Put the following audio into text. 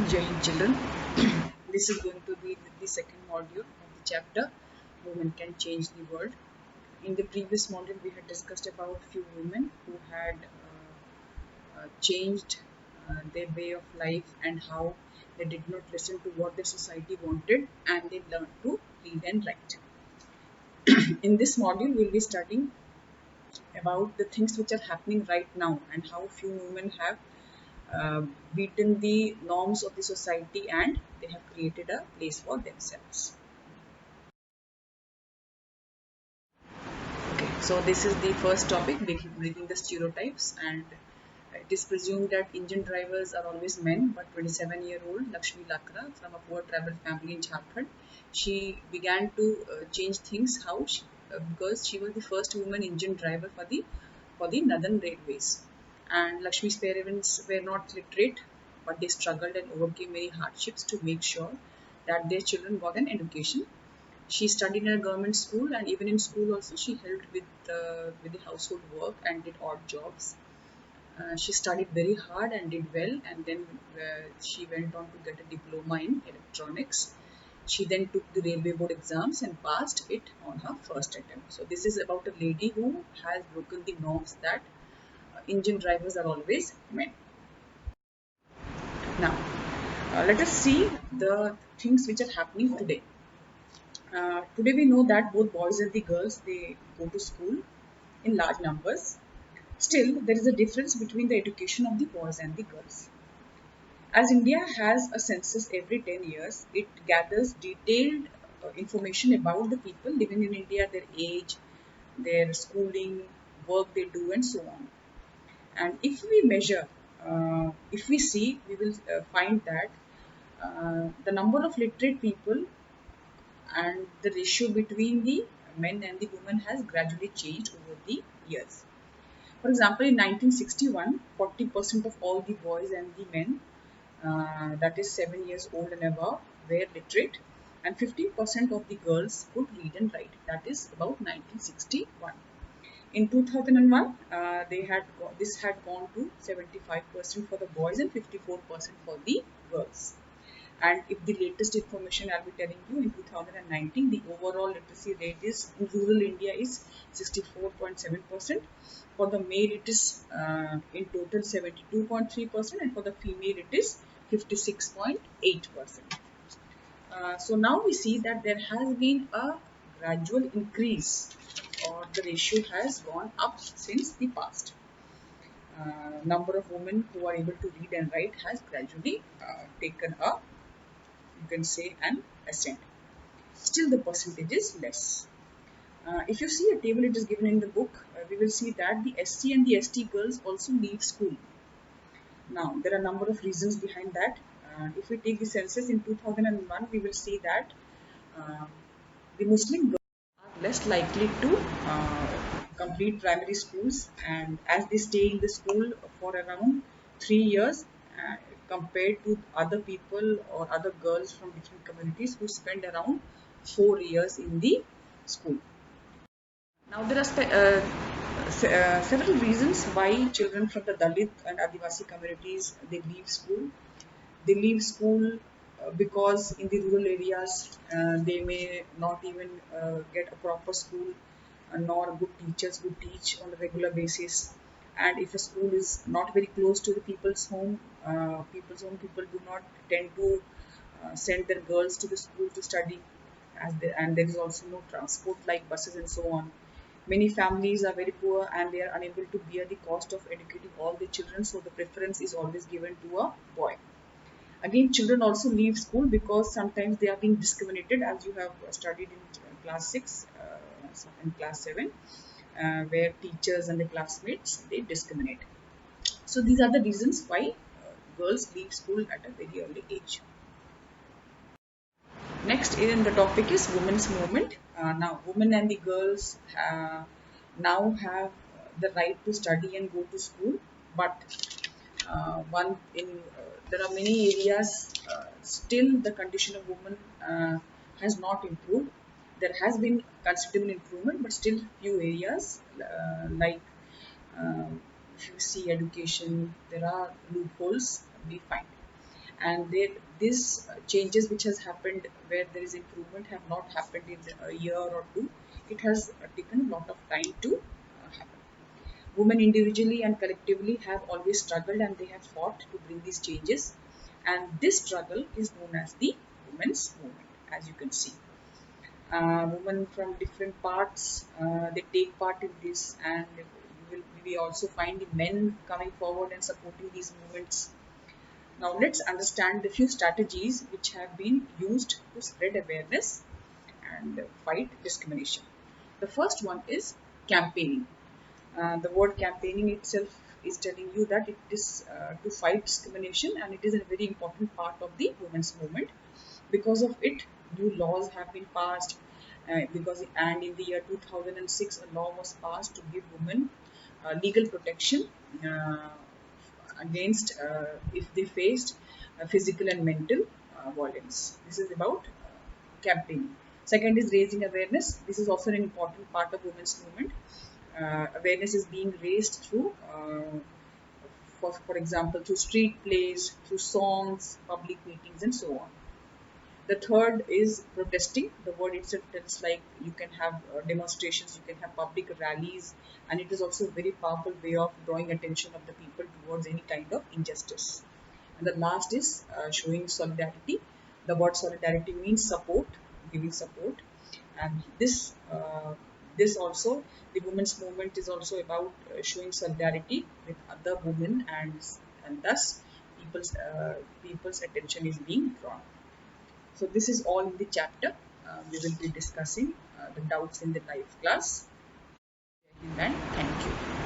Jai Hind children. This is going to be the second module of the chapter Women Can Change the World. In the previous module, we had discussed about few women who had changed their way of life and how they did not listen to what the society wanted and they learned to read and write. In this module, we'll be studying about the things which are happening right now and how few women have uh, beaten the norms of the society and they have created a place for themselves. Okay, so this is the first topic, breaking the stereotypes, and it is presumed that engine drivers are always men, but 27-year-old Lakshmi Lakra from a poor tribal family in Jharkhand, she began to change things. How? Because she was the first woman engine driver for the Northern Railways, and Lakshmi's parents were not literate, but they struggled and overcame many hardships to make sure that their children got an education. She studied in a government school, and even in school also she helped with the household work and did odd jobs. She studied very hard and did well, and then she went on to get a diploma in electronics. She then took the railway board exams and passed it on her first attempt. So this is about a lady who has broken the norms that engine drivers are always men. Now, let us see the things which are happening today. Today we know that both boys and the girls they go to school in large numbers. Still, there is a difference between the education of the boys and the girls. As India has a census every 10 years, it gathers detailed information about the people living in India, their age, their schooling, work they do, and so on. And if we measure, if we see, we will find that the number of literate people and the ratio between the men and the women has gradually changed over the years. For example, in 1961, 40% of all the boys and the men, that is 7 years old and above, were literate, and 15% of the girls could read and write. That is about 1961. In 2001, this had gone to 75% for the boys and 54% for the girls. And if the latest information I'll be telling you in 2019, the overall literacy rate is in rural India is 64.7%. For the male, it is in total 72.3%, and for the female, it is 56.8%. So now we see that there has been a gradual increase, or the ratio has gone up since the past. Number of women who are able to read and write has gradually taken a, you can say, an ascent. Still, the percentage is less. If you see a table, it is given in the book, we will see that the SC and the ST girls also leave school. Now, there are a number of reasons behind that. If we take the census in 2001, we will see that uh, the Muslim girls are less likely to complete primary schools, and as they stay in the school for around 3 years, uh, compared to other people or other girls from different communities who spend around 4 years in the school. Now, there are several reasons why children from the Dalit and Adivasi communities they leave school. They leave school because in the rural areas they may not even get a proper school, nor good teachers who teach on a regular basis. And if a school is not very close to the people's home people do not tend to send their girls to the school to study, and there is also no transport like buses and so on. Many families are very poor and they are unable to bear the cost of educating all the children, so the preference is always given to a boy. Again, children also leave school because sometimes they are being discriminated, as you have studied in class 6, in class 7, where teachers and the classmates they discriminate. So these are the reasons why girls leave school at a very early age. Next in the topic is women's movement. Now, women and the girls now have the right to study and go to school, but one in there are many areas still the condition of women has not improved. There has been considerable improvement, but still few areas like if you see education, there are loopholes we find. and these changes which has happened where there is improvement have not happened in a year or two. It has taken a lot of time to happen. Women individually and collectively have always struggled and they have fought to bring these changes, and this struggle is known as the women's movement. As you can see, women from different parts they take part in this, and we also find the men coming forward and supporting these movements. Now let's understand the few strategies which have been used to spread awareness and fight discrimination. The first one is campaigning. The word campaigning itself is telling you that it is to fight discrimination, and it is a very important part of the women's movement. Because of it, new laws have been passed. And in the year 2006, a law was passed to give women legal protection uh, against if they faced physical and mental violence. This is about campaigning. Second is raising awareness. This is also an important part of women's movement. Awareness is being raised through, for example, through street plays, through songs, public meetings, and so on. The third is protesting. The word itself tells like you can have demonstrations, you can have public rallies, and it is also a very powerful way of drawing attention of the people towards any kind of injustice. And the last is showing solidarity. The word solidarity means support, giving support, and this also, the women's movement is also about showing solidarity with other women, and thus people's attention is being drawn. So this is all in the chapter. We will be discussing the doubts in the life class. And thank you.